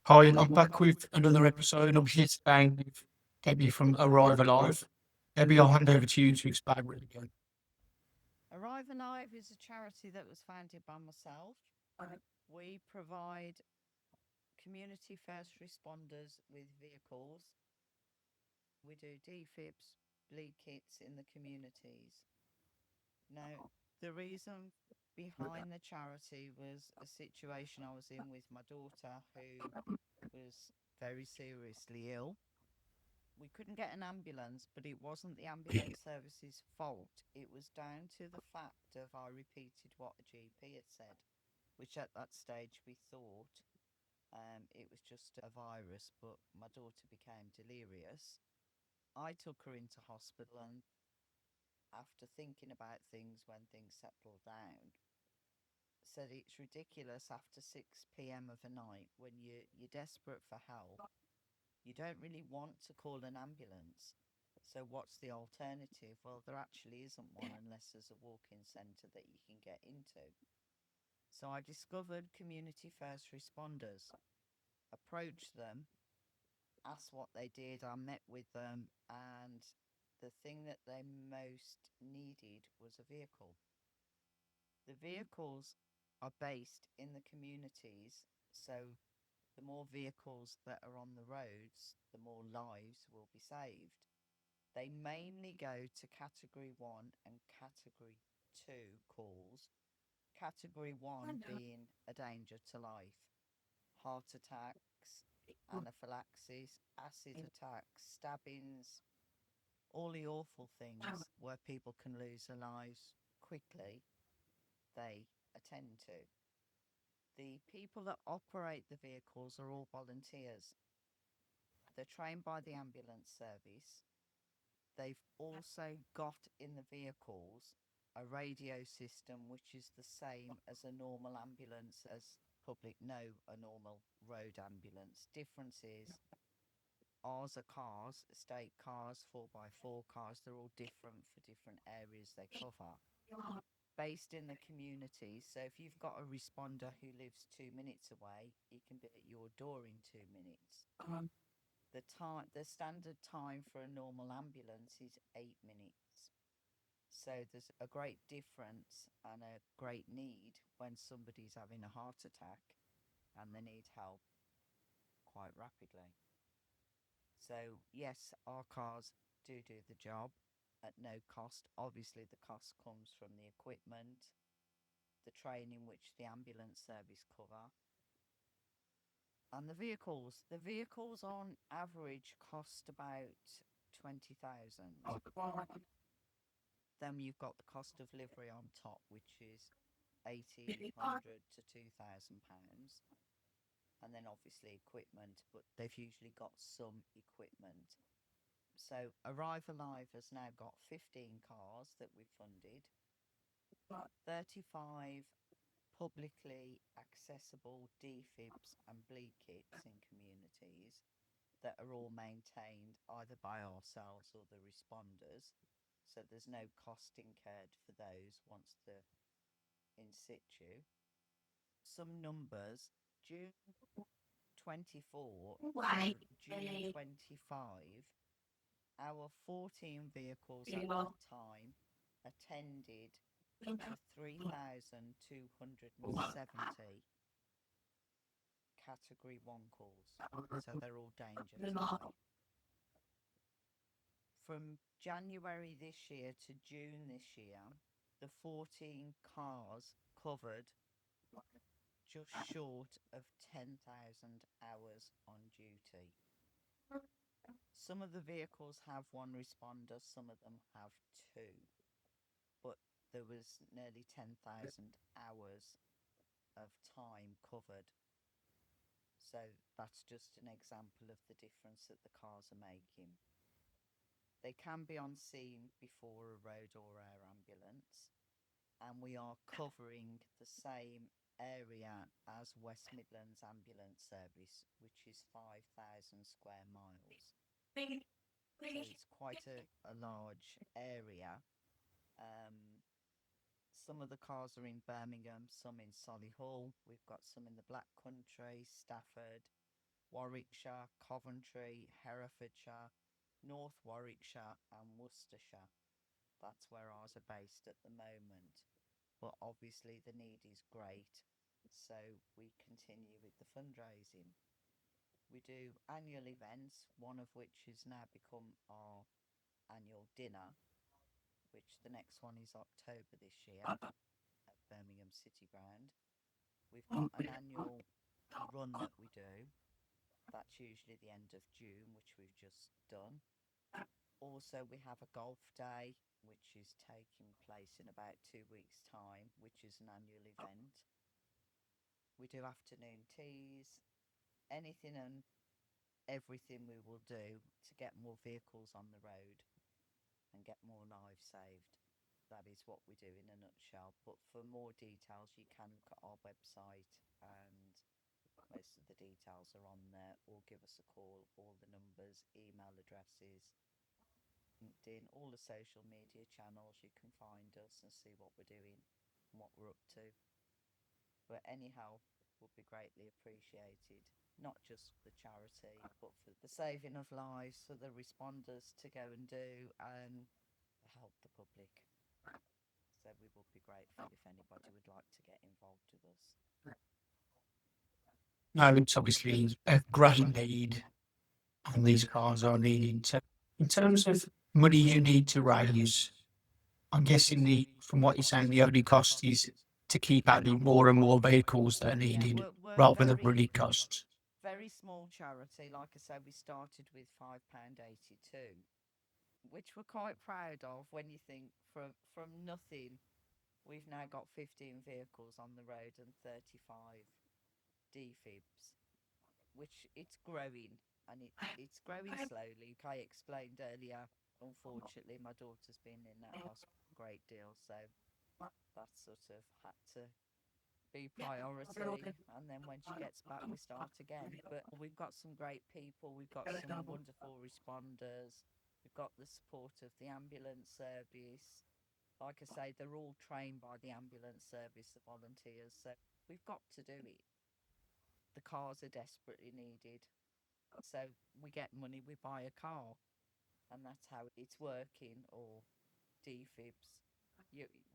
Hi, I'm back with another episode. I'm here today with Debbie from Arrive Alive. Debbie, I'll hand over to you to explain what you're doing. Arrive Alive is a charity that was founded by myself. We provide community first responders with vehicles. We do defibs, bleed kits in the communities. Now, the reason behind the charity was a situation I was in with my daughter who was very seriously ill. We couldn't get an ambulance, but it wasn't the ambulance service's fault. It was down to the fact of I repeated what a GP had said, which at that stage we thought it was just a virus, but my daughter became delirious. I took her into hospital, and after thinking about things when things settled down, said it's ridiculous after 6 p.m. of a night when you're desperate for help. You don't really want to call an ambulance. So what's the alternative? Well, there actually isn't one unless there's a walk-in centre that you can get into. So I discovered community first responders, approached them, asked what they did. I met with them, and the thing that they most needed was a vehicle. The vehicles are based in the communities, so the more vehicles that are on the roads, the more lives will be saved. They mainly go to category 1 and category 2 calls. Category 1 being a danger to life, heart attacks, anaphylaxis, acid attacks, stabbings, all the awful things where people can lose their lives quickly, they attend to. The people that operate the vehicles are all volunteers. They're trained by the ambulance service. They've also got in the vehicles a radio system which is the same as a normal ambulance, as public know a normal road ambulance. Difference is ours are cars, estate cars, 4x4 cars, they're all different for different areas they cover. Based in the community, so if you've got a responder who lives 2 minutes away, he can be at your door in 2 minutes. The standard time for a normal ambulance is 8 minutes. So there's a great difference and a great need when somebody's having a heart attack and they need help quite rapidly. So yes, our cars do the job at no cost. Obviously, the cost comes from the equipment, the training which the ambulance service cover, and the vehicles. The vehicles on average cost about 20,000. Then you've got the cost of livery on top, which is 1,800 to £2,000, and then obviously equipment, but they've usually got some equipment. So Arrive Alive has now got 15 cars that we've funded, 35 publicly accessible defibs and bleed kits in communities that are all maintained either by ourselves or the responders. So there's no cost incurred for those once they're in situ. Some numbers: June 24 to June 25, our 14 vehicles at that time attended to 3,270 category 1 calls. So they're all danger to life. From January this year to June this year, the 14 cars covered just short of 10,000 hours on duty. Some of the vehicles have one responder, some of them have two, but there was nearly 10,000 hours of time covered. So that's just an example of the difference that the cars are making. They can be on scene before a road or air ambulance, and we are covering the same area as West Midlands Ambulance Service, which is 5,000 square miles. So it's quite a large area. Um, some of the cars are in Birmingham, some in Solihull. We've got some in the Black Country, Stafford, Warwickshire, Coventry, Herefordshire, North Warwickshire, and Worcestershire. That's where ours are based at the moment. But obviously, the need is great, so we continue with the fundraising. We do annual events, one of which has now become our annual dinner, which the next one is October this year at Birmingham City Ground. We've got an annual run that we do. That's usually the end of June, which we've just done. Also, we have a golf day, which is taking place in about 2 weeks' time, which is an annual event. We do afternoon teas, anything and everything we will do to get more vehicles on the road and get more lives saved. That is what we do in a nutshell. But for more details, you can look at our website, and most of the details are on there, or give us a call. All the numbers, email addresses, LinkedIn, all the social media channels, you can find us and see what we're doing and what we're up to. But any help would be greatly appreciated, not just for the charity, but for the saving of lives, for the responders to go and do, and help the public. So we would be grateful if anybody would like to get involved with us. No, it's obviously a great need, and these cars are needed. So, in terms of money you need to raise, I'm guessing from what you're saying, the only cost is to keep adding more and more vehicles that are needed, we're rather than running costs. very small charity. Like I said, we started with £5.82, which we're quite proud of when you think from nothing, we've now got 15 vehicles on the road and 35 defibs, which it's growing, and it's growing slowly. Like I explained earlier, unfortunately, my daughter's been in that hospital a great deal, so that sort of had to be priority. And then when she gets back, we start again. But we've got some great people. We've got some wonderful responders. We've got the support of the ambulance service. Like I say, they're all trained by the ambulance service, the volunteers. So we've got to do it. The cars are desperately needed. So we get money, we buy a car. And that's how it's working, or defibs.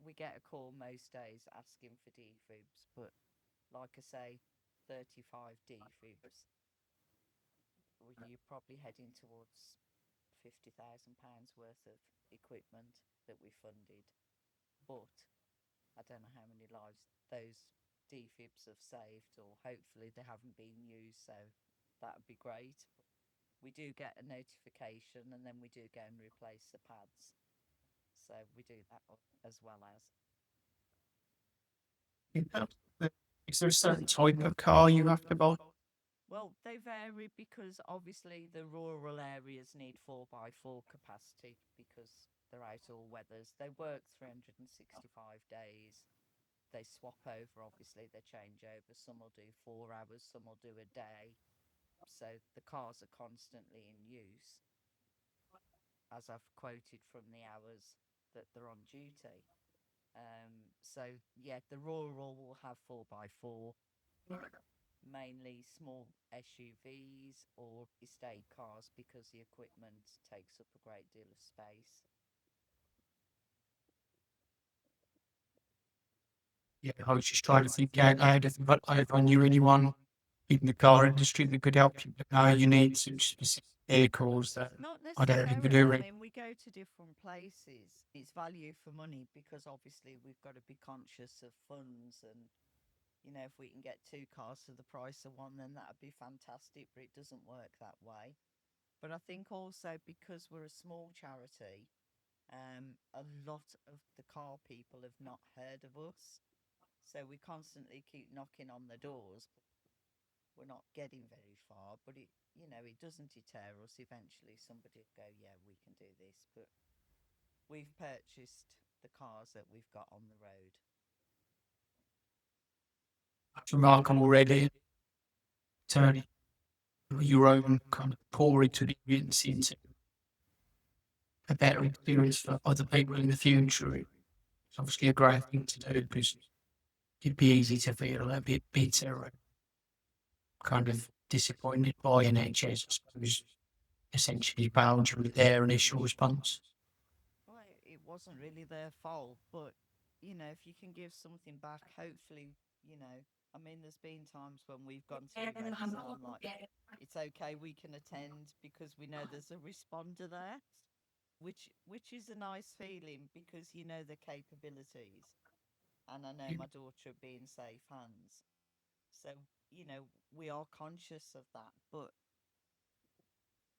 We get a call most days asking for defibs, but like I say, 35 defibs, you're probably heading towards £50,000 worth of equipment that we funded. But I don't know how many lives those defibs have saved, or hopefully they haven't been used, so that would be great. We do get a notification, and then we do go and replace the pads. So we do that as well as. Is there a certain type of car you have to buy? Well, they vary because obviously the rural areas need 4x4 capacity because they're out all weathers. They work 365 days. They swap over, obviously, they change over. Some will do 4 hours, some will do a day. So the cars are constantly in use, as I've quoted from the hours that they're on duty. So yeah, the rural will have 4x4, mainly small SUVs or estate cars, because the equipment takes up a great deal of space. Yeah, I was just trying to think out loud if I knew anyone in the car industry that could help you. But no, you need some specific vehicles that Not I don't think we necessarily. do. I mean, we go to different places. It's value for money, because obviously we've got to be conscious of funds, and if we can get 2 cars for the price of one, then that would be fantastic, but it doesn't work that way. But I think also because we're a small charity, a lot of the car people have not heard of us. So we constantly keep knocking on the doors, but we're not getting very far. But it doesn't deter us. Eventually somebody will go, yeah, we can do this. But we've purchased the cars that we've got on the road. It's remarkable, really. Turning your own kind of poor experience into a better experience for other people in the future. It's obviously a great thing to do, because it'd be easy to feel a bit bitter and kind of disappointed by NHS, I suppose, essentially failed you with their initial response. Well, it wasn't really their fault, but if you can give something back, hopefully, I mean, there's been times when we've gone to events and I'm like, it's okay, we can attend because we know there's a responder there, which is a nice feeling because you know the capabilities, and I know my daughter will be in safe hands. So, we are conscious of that, but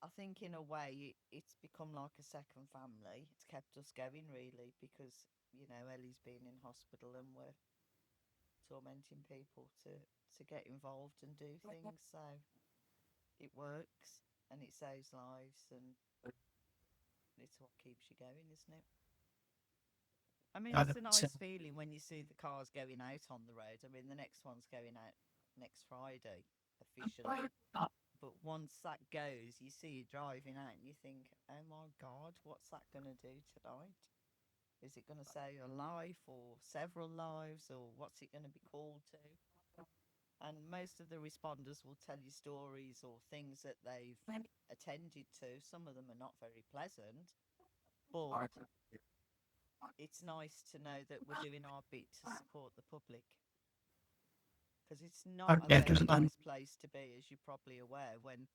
I think in a way it's become like a second family. It's kept us going really because Ellie's been in hospital and we're tormenting people to get involved and do things. So it works and it saves lives and it's what keeps you going, isn't it? I mean, I it's a don't- nice feeling when you see the cars going out on the road. I mean, the next one's going out next Friday officially. But once that goes, you see you driving out and you think, oh my God, what's that going to do tonight? Is it going to save a life or several lives or what's it going to be called to? And most of the responders will tell you stories or things that they've attended to. Some of them are not very pleasant, but it's nice to know that we're doing our bit to support the public because it's not a very definitely. nice place to be, as you're probably aware, when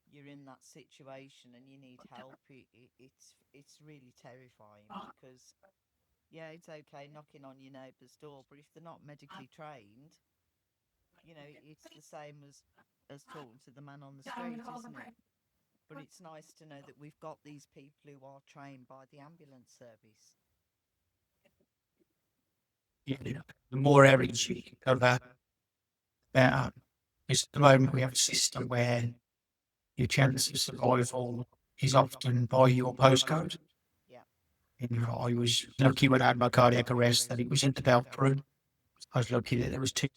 you're in that situation and you need help. It's really terrifying because it's okay knocking on your neighbour's door, but if they're not medically trained, it's the same as talking to the man on the street, isn't it? But it's nice to know that we've got these people who are trained by the ambulance service. The more areas you can cover, better. Because at the moment we have a system where your chance of survival is often by your postcode. Yeah. And I was lucky when I had my cardiac arrest that it was in the Belfry. I was lucky that there was 2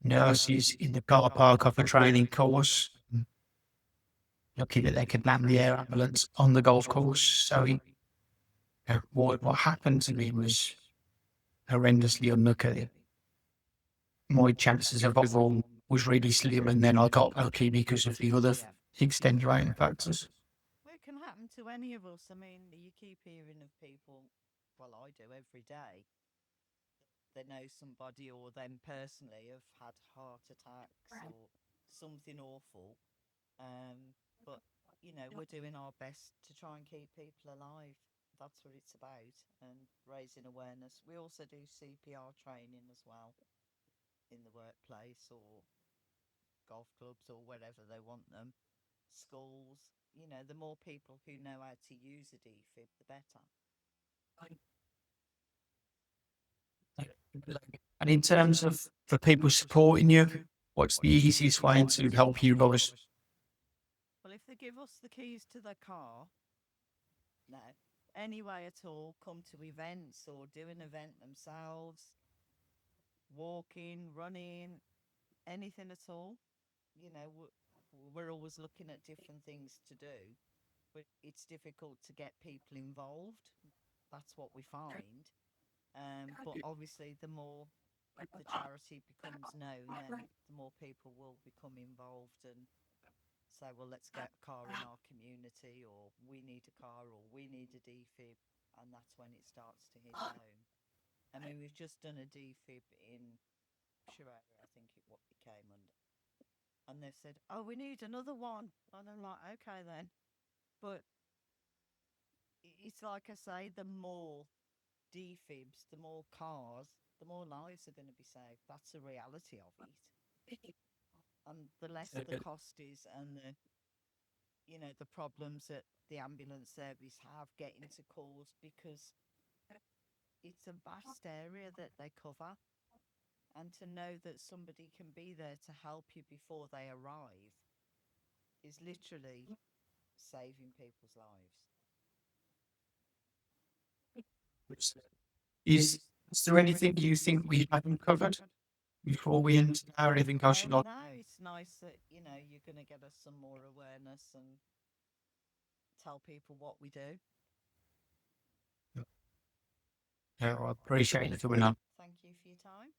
nurses in the car park of a training course. Lucky that they could land the air ambulance on the golf course. So what happened to me was horrendously unlucky. My chances of overall was really slim, and then I got lucky because of the other Yeah. extenuating factors. Well, it can happen to any of us. I mean, you keep hearing of people, well, I do every day, they know somebody or them personally have had heart attacks or something awful. But we're doing our best to try and keep people alive. That's what it's about, and raising awareness. We also do CPR training as well in the workplace or golf clubs or wherever they want them, schools. The more people who know how to use a defib, the better. And in terms of the people supporting you, what's the easiest way to help you guys? Well, if they give us the keys to their car, no, any way at all, come to events or do an event themselves, walking, running, anything at all. We're always looking at different things to do, but it's difficult to get people involved. That's what we find. But obviously, the more the charity becomes known, then the more people will become involved and say, well, let's get a car in our community, or we need a car, or we need a defib. And that's when it starts to hit home. I mean, we've just done a defib in Shirley, I think what it came under. And they've said, oh, we need another one. And I'm like, okay then. But it's like I say, the more defibs, the more cars, the more lives are going to be saved. That's the reality of it. And the less the cost is, and the problems that the ambulance service have getting to calls, because it's a vast area that they cover. And to know that somebody can be there to help you before they arrive is literally saving people's lives. Is there anything you think we haven't covered before we end, or anything else you'd like? No, it's nice that you're going to get us some more awareness and tell people what we do. Yeah, I appreciate it coming up. Thank you for your time.